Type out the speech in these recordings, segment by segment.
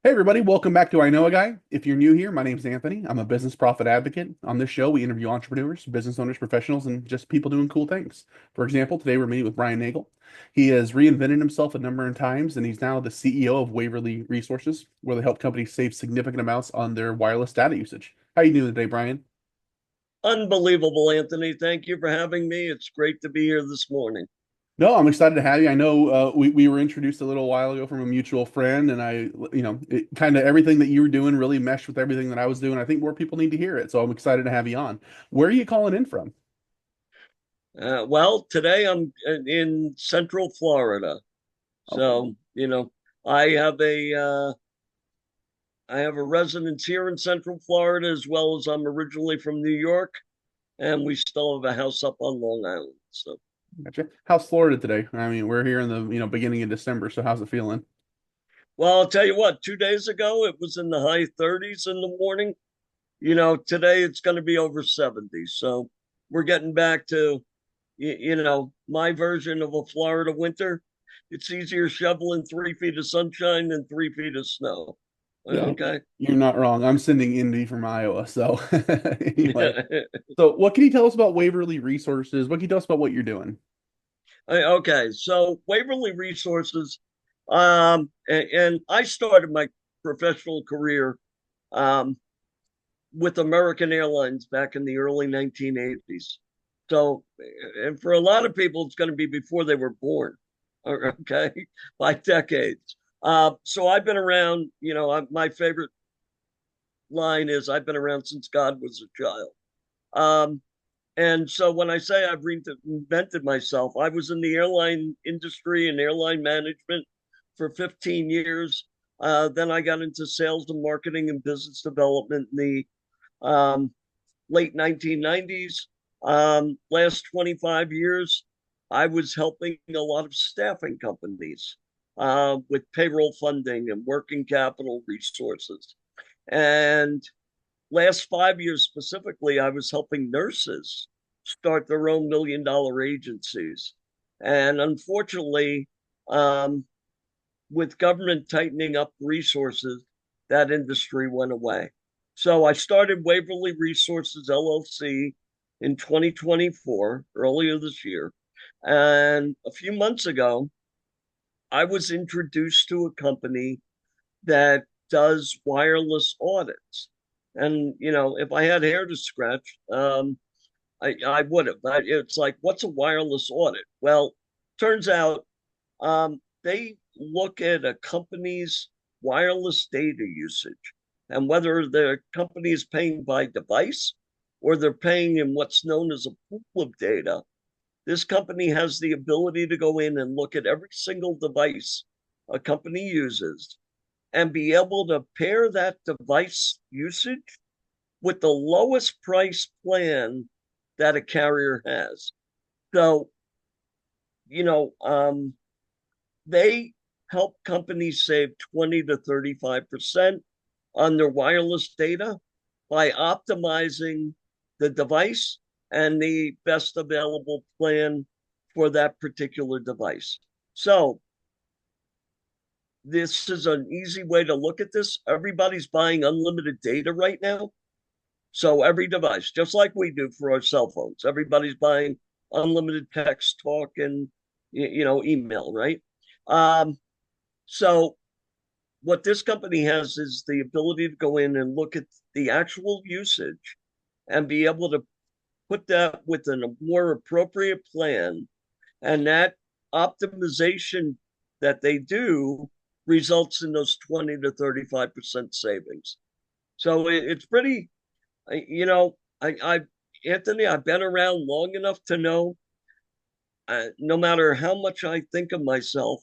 Hey everybody, welcome back to I Know a Guy. If you're new here, my name's Anthony. I'm a business profit advocate. On this show, we interview entrepreneurs, business owners, professionals, and just people doing cool things. For example, today we're meeting with Brian Nagle. He has reinvented himself a number of times, and he's now the CEO of Waverly Resources, where they help companies save significant amounts on their wireless data usage. How you doing today, Brian? Unbelievable, Anthony. Thank you for having me. It's great to be here this morning. No, I'm excited to have you. I know we were introduced a little while ago from a mutual friend, and it kind of everything that you were doing really meshed with everything that I was doing. I think more people need to hear it, so I'm excited to have you on. Where are you calling in from? Well, today I'm in Central Florida. Oh, cool. So, I have I have a residence here in Central Florida as well as I'm originally from New York, and we still have a house up on Long Island. So, Gotcha. How's Florida today? I mean, we're here in the beginning of December, so how's it feeling? well, I'll tell you what, 2 days ago it was in the high 30s in the morning. Today it's going to be over 70. So, we're getting back to my version of a Florida winter. It's easier shoveling 3 feet of sunshine than 3 feet of snow. Yeah, Okay. you're not wrong. I'm sending Indy from Iowa, so anyway. So, what can you tell us about Waverly Resources? What can you tell us about what you're doing? Okay. So Waverly Resources, and I started my professional career um, with American Airlines back in the early 1980s. So, and for a lot of people, it's going to be before they were born. Okay, by decades. So I've been around. My favorite line is I've been around since God was a child. Um, and so when I say I've reinvented myself, I was in the airline industry and airline management for 15 years. Then I got into sales and marketing and business development in the late 1990s. Last 25 years, I was helping a lot of staffing companies with payroll funding and working capital resources. And last 5 years specifically, I was helping nurses start their own $1 million agencies. And unfortunately, um, with government tightening up resources, that industry went away. So I started Waverly Resources LLC in 2024, earlier this year. And a few months ago, I was introduced to a company that does wireless audits. And, if I had hair to scratch, I would have. It's like, what's a wireless audit? Well, turns out they look at a company's wireless data usage and whether the company is paying by device or they're paying in what's known as a pool of data. This company has the ability to go in and look at every single device a company uses and be able to pair that device usage with the lowest price plan that a carrier has. So, you know, um, they help companies save 20 to 35% on their wireless data by optimizing the device and the best available plan for that particular device. So, this is an easy way to look at this. Everybody's buying unlimited data right now. So, every device, just like we do for our cell phones, everybody's buying unlimited text, talk, and email, right? Um, so what this company has is the ability to go in and look at the actual usage and be able to put that within a more appropriate plan. And that optimization that they do results in those 20 to 35% savings. So it's pretty, I Anthony, I've been around long enough to know no matter how much I think of myself,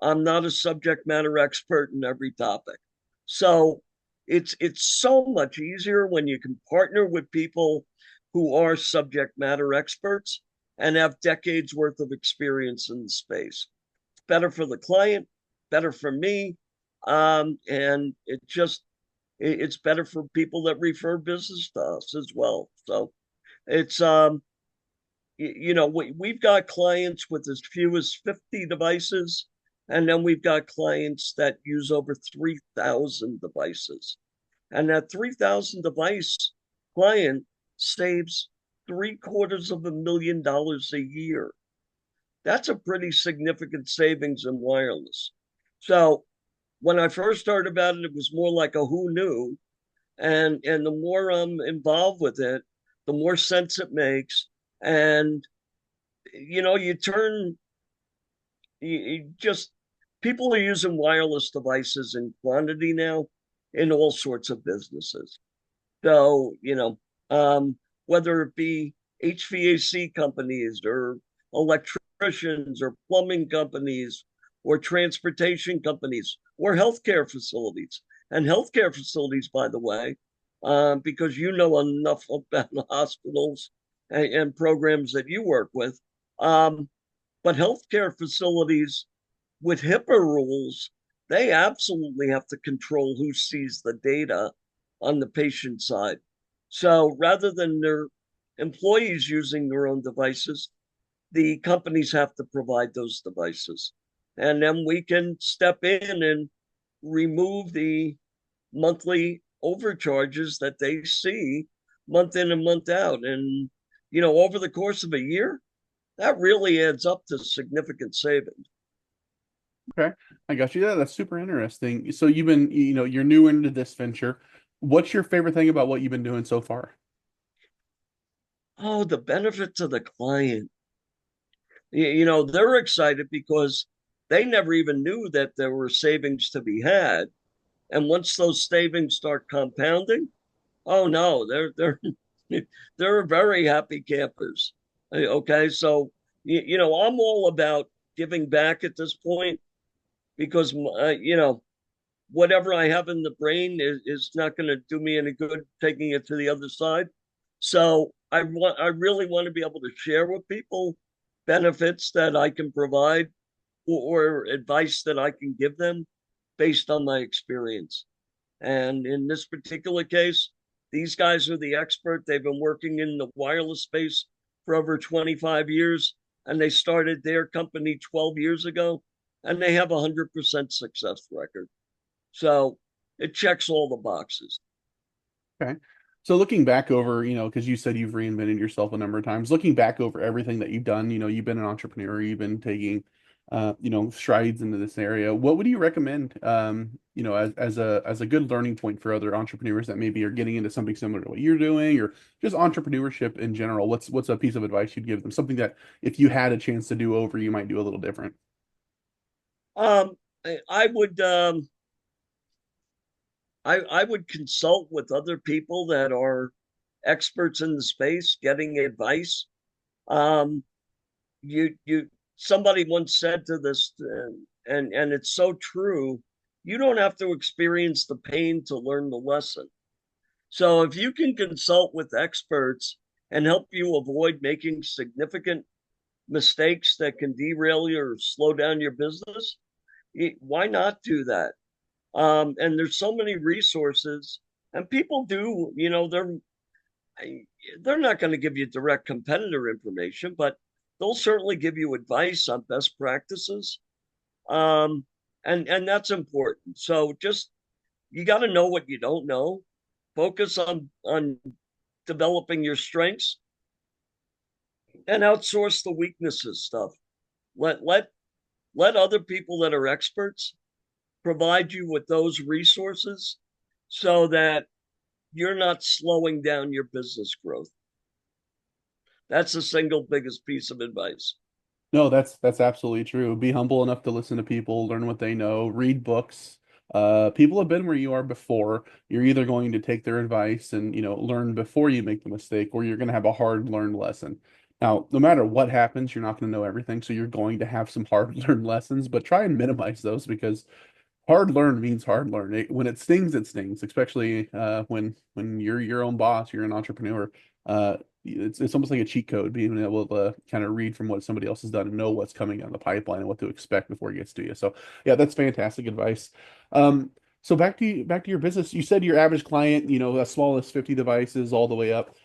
I'm not a subject matter expert in every topic. So it's so much easier when you can partner with people who are subject matter experts and have decades worth of experience in the space. It's better for the client, better for me, and it's better for people that refer business to us as well. So it's we've got clients with as few as 50 devices And then we've got clients that use over 3,000 devices. And that 3,000 device client saves $750,000 a year. That's a pretty significant savings in wireless. So when I first heard about it, it was more like a who knew. And the more I'm involved with it, the more sense it makes. And you turn you just people are using wireless devices in quantity now in all sorts of businesses. So, whether it be HVAC companies or electricians or plumbing companies or transportation companies or healthcare facilities. And healthcare facilities, by the way, because you know enough about the hospitals and programs that you work with. Um, but healthcare facilities with HIPAA rules, they absolutely have to control who sees the data on the patient side. So rather than their employees using their own devices, the companies have to provide those devices. And then we can step in and remove the monthly overcharges that they see month in and month out. And, over the course of a year, that really adds up to significant savings. Okay, I got you. Yeah, that's super interesting. So you've been, you're new into this venture. What's your favorite thing about what you've been doing so far? Oh, the benefit to the client. They're excited because they never even knew that there were savings to be had. And once those savings start compounding, oh no, they're they're very happy campers. Okay, so I'm all about giving back at this point because whatever I have in the brain is not going to do me any good taking it to the other side. So I really want to be able to share with people benefits that I can provide or advice that I can give them based on my experience. And in this particular case, these guys are the expert. They've been working in the wireless space for over 25 years, and they started their company 12 years ago, and they have a 100% success record. So it checks all the boxes. Okay. So looking back over, because you said you've reinvented yourself a number of times, looking back over everything that you've done, you've been an entrepreneur, you've been taking, strides into this area. What would you recommend, as a good learning point for other entrepreneurs that maybe are getting into something similar to what you're doing, or just entrepreneurship in general? What's a piece of advice you'd give them? Something that if you had a chance to do over, you might do a little different. Um, I would I would consult with other people that are experts in the space, getting advice. Um, you somebody once said to this, and it's so true. You don't have to experience the pain to learn the lesson. So if you can consult with experts and help you avoid making significant mistakes that can derail you or slow down your business, why not do that? And there's so many resources, and people do, they're not going to give you direct competitor information, but they'll certainly give you advice on best practices. Um, and that's important. So just you got to know what you don't know. Focus on developing your strengths and outsource the weaknesses stuff. Let other people that are experts provide you with those resources so that you're not slowing down your business growth. That's the single biggest piece of advice. No, that's absolutely true. Be humble enough to listen to people, learn what they know, read books. People have been where you are before. You're either going to take their advice and, learn before you make the mistake, or you're going to have a hard learned lesson. Now, no matter what happens, you're not going to know everything, so you're going to have some hard learned lessons, but try and minimize those because hard learned means hard learned. When it stings, especially when you're your own boss, you're an entrepreneur. It's almost like a cheat code, being able to kind of read from what somebody else has done and know what's coming down the pipeline and what to expect before it gets to you. So yeah, that's fantastic advice. So back to your business. You said your average client, as small as 50 devices all the way up.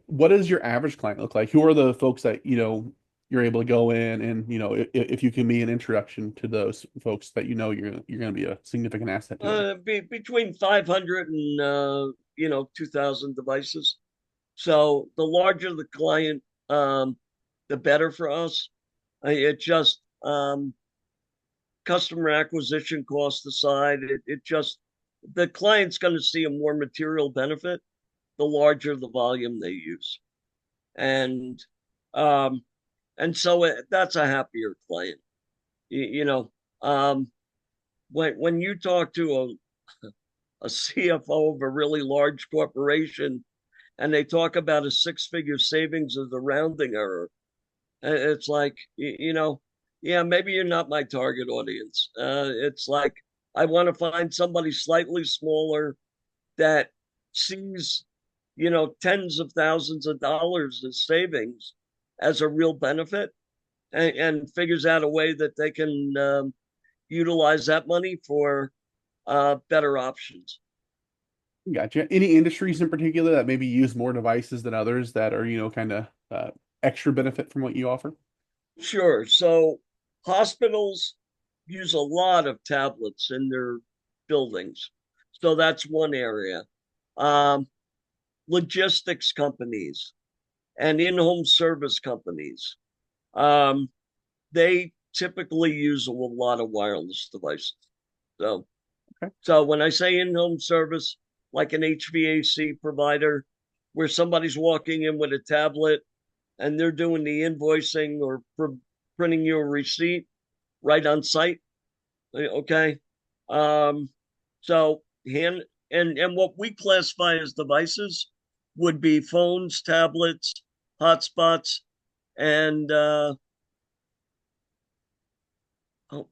What does your average client look like? Who are the folks that, you're able to go in and, if you can be an introduction to those folks that you're going to be a significant asset to them. Between 500 and 2,000 devices. So the larger the client, the better for us. It just customer acquisition cost aside, it just the client's going to see a more material benefit the larger the volume they use, and um, that's a happier client. You know, when you talk to a CFO of a really large corporation and they talk about a six-figure savings as a rounding error, it's like, yeah, maybe you're not my target audience. It's like, I want to find somebody slightly smaller that sees, tens of thousands of dollars in savings as a real benefit, and figures out a way that they can utilize that money for better options. Gotcha. Any industries in particular that maybe use more devices than others that are, kind of extra benefit from what you offer? Sure. So hospitals use a lot of tablets in their buildings. So that's one area. Um, Logistics companies and in-home service companies, um, they typically use a lot of wireless devices. So, Okay. so when I say in-home service, like an HVAC provider, where somebody's walking in with a tablet and they're doing the invoicing or printing you a receipt right on site. Okay. Um, so hand and what we classify as devices would be phones, tablets, hotspots, and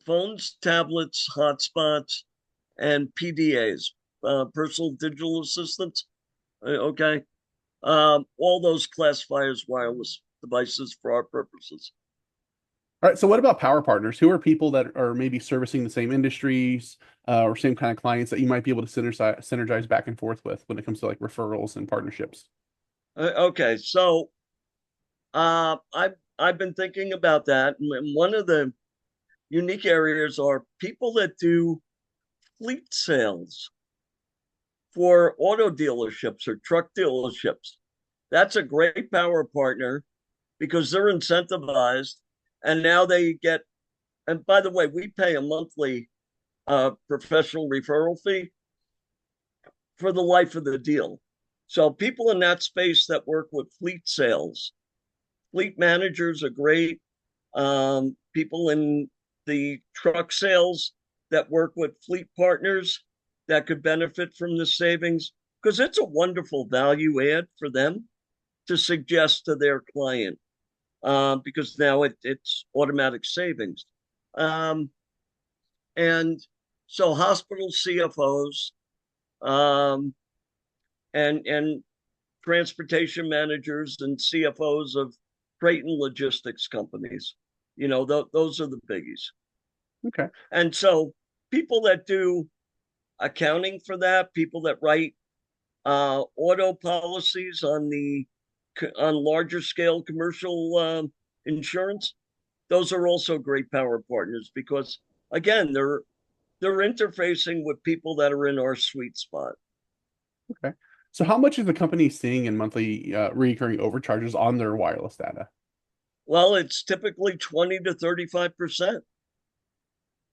phones, tablets, hotspots, and PDAs, personal digital assistants. Okay. All those classify as wireless devices for our purposes. All right. So what about power partners? Who are people that are maybe servicing the same industries or same kind of clients that you might be able to synergize back and forth with when it comes to like referrals and partnerships? Okay, so I've been thinking about that, and one of the unique areas are people that do fleet sales for auto dealerships or truck dealerships. That's a great power partner because they're incentivized, and now they get. And by the way, we pay a monthly professional referral fee for the life of the deal. So people in that space that work with fleet sales, fleet managers are great. People in the truck sales that work with fleet partners that could benefit from the savings, because it's a wonderful value add for them to suggest to their client, because now it's automatic savings. Um, and so hospital CFOs, um, and transportation managers and CFOs of freight and logistics companies. Those are the biggies. Okay. And so people that do accounting for that, people that write auto policies on larger scale commercial insurance, those are also great power partners because again, they're interfacing with people that are in our sweet spot. Okay. So how much is the company seeing in monthly recurring overcharges on their wireless data? Well, it's typically 20 to 35%.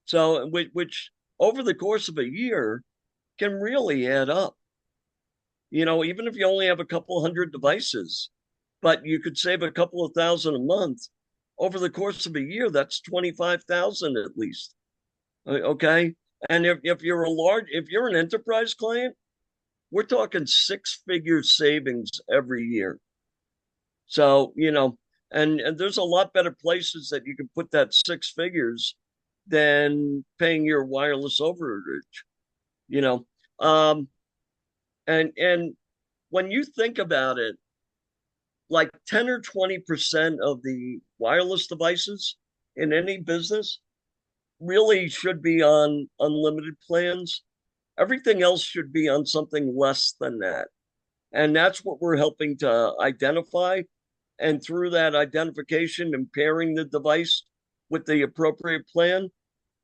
So, which over the course of a year can really add up. Even if you only have a couple hundred devices, but you could save a couple of thousand a month over the course of a year, that's 25,000 at least. Okay. And if you're an enterprise client, we're talking six-figure savings every year. So, and there's a lot better places that you can put that six figures than paying your wireless overage, you know. Um, and when you think about it, like 10 or 20% of the wireless devices in any business really should be on unlimited plans. Everything else should be on something less than that. And that's what we're helping to identify And through that identification and pairing the device with the appropriate plan,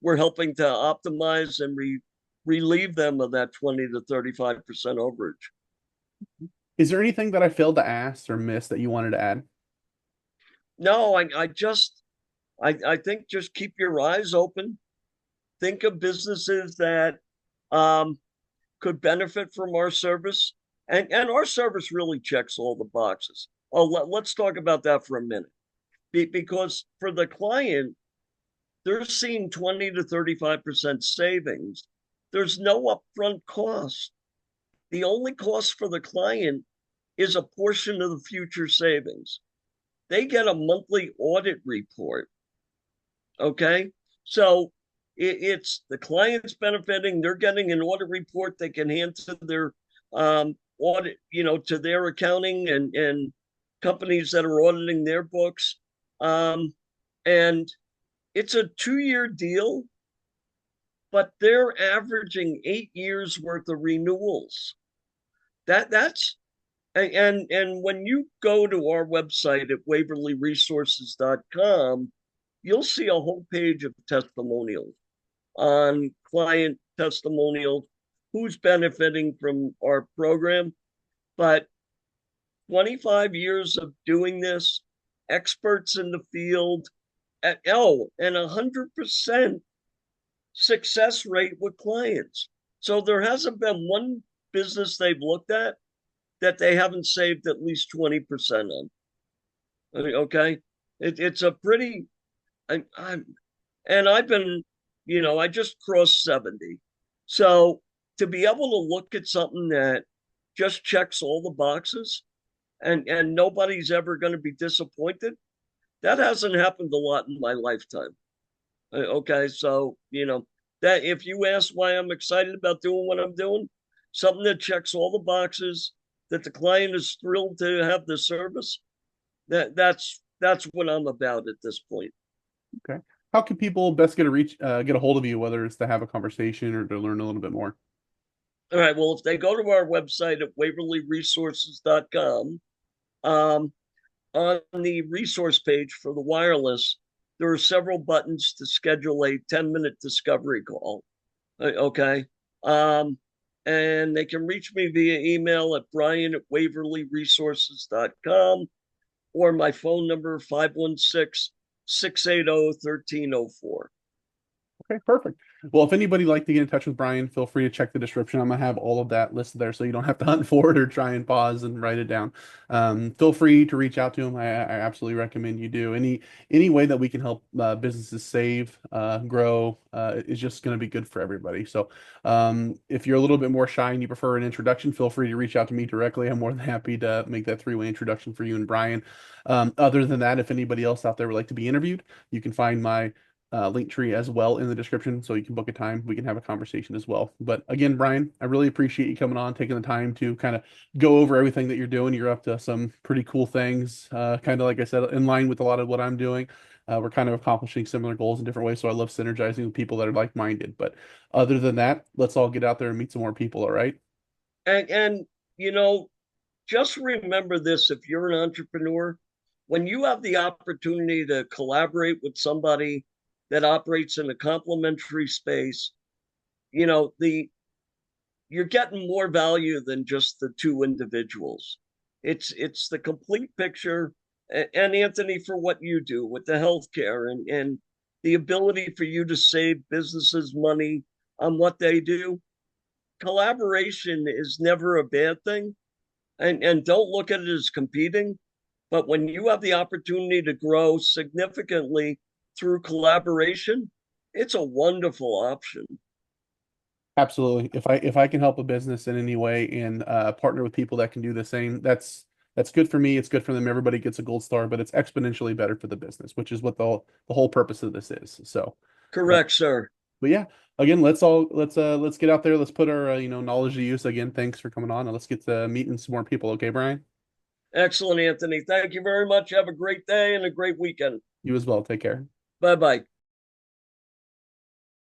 we're helping to optimize and relieve them of that 20 to 35% overage. Is there anything that I failed to ask or miss that you wanted to add? No, I think just keep your eyes open. Think of businesses that um, could benefit from our service. And our service really checks all the boxes. Oh, let's talk about that for a minute. Because for the client, they're seeing 20 to 35% savings. There's no upfront cost. The only cost for the client is a portion of the future savings. They get a monthly audit report. Okay. So it's the client's benefiting. They're getting an audit report they can hand to their audit, to their accounting and companies that are auditing their books. And it's a 2-year deal, but they're averaging 8 years worth of renewals. That's and when you go to our website at waverlyresources.com, you'll see a whole page of testimonials on client testimonials, who's benefiting from our program. But 25 years of doing this, experts in the field, and 100% success rate with clients. So there hasn't been one business they've looked at that they haven't saved at least 20% on. Okay. It's a pretty, I'm, and I've been, I just crossed 70. So to be able to look at something that just checks all the boxes and nobody's ever going to be disappointed, that hasn't happened a lot in my lifetime. Okay. So, that if you ask why I'm excited about doing what I'm doing, something that checks all the boxes, that the client is thrilled to have the service, that's what I'm about at this point. Okay. How can people best get a hold of you, whether it's to have a conversation or to learn a little bit more? All right. Well, if they go to our website at waverlyresources.com, um, on the resource page for the wireless, there are several buttons to schedule a 10-minute discovery call. Okay. Um, and they can reach me via email at brian@waverlyresources.com or my phone number, 516-680-1304. Okay, perfect. Well, if anybody would like to get in touch with Brian, feel free to check the description. I'm gonna have all of that listed there, so you don't have to hunt for it or try and pause and write it down. Feel free to reach out to him. I absolutely recommend you do. Any way that we can help businesses save, grow, is just going to be good for everybody. So, if you're a little bit more shy and you prefer an introduction, feel free to reach out to me directly. I'm more than happy to make that three-way introduction for you and Brian. Other than that, if anybody else out there would like to be interviewed, you can find my link tree as well in the description, so you can book a time. We can have a conversation as well. But again, Brian, I really appreciate you coming on, taking the time to kind of go over everything that you're doing. You're up to some pretty cool things, kind of like I said, in line with a lot of what I'm doing. We're kind of accomplishing similar goals in different ways, so I love synergizing with people that are like-minded. But other than that, let's all get out there and meet some more people, all right? And you know, just remember this: if you're an entrepreneur, when you have the opportunity to collaborate with somebody that operates in a complementary space, the you're getting more value than just the two individuals. It's the complete picture. And Anthony, for what you do with the healthcare and the ability for you to save businesses money on what they do, collaboration is never a bad thing. And don't look at it as competing. But when you have the opportunity to grow significantly through collaboration, it's a wonderful option. Absolutely. If I can help a business in any way and partner with people that can do the same, that's good for me. It's good for them. Everybody gets a gold star, but it's exponentially better for the business, which is what the whole purpose of this is. So, uh, Correct, sir. but yeah, again, let's get out there. Let's put our knowledge to use. Again, thanks for coming on, and let's get to meeting some more people. Okay, Brian? Excellent, Anthony. Thank you very much. Have a great day and a great weekend. You as well. Take care. Bye bye.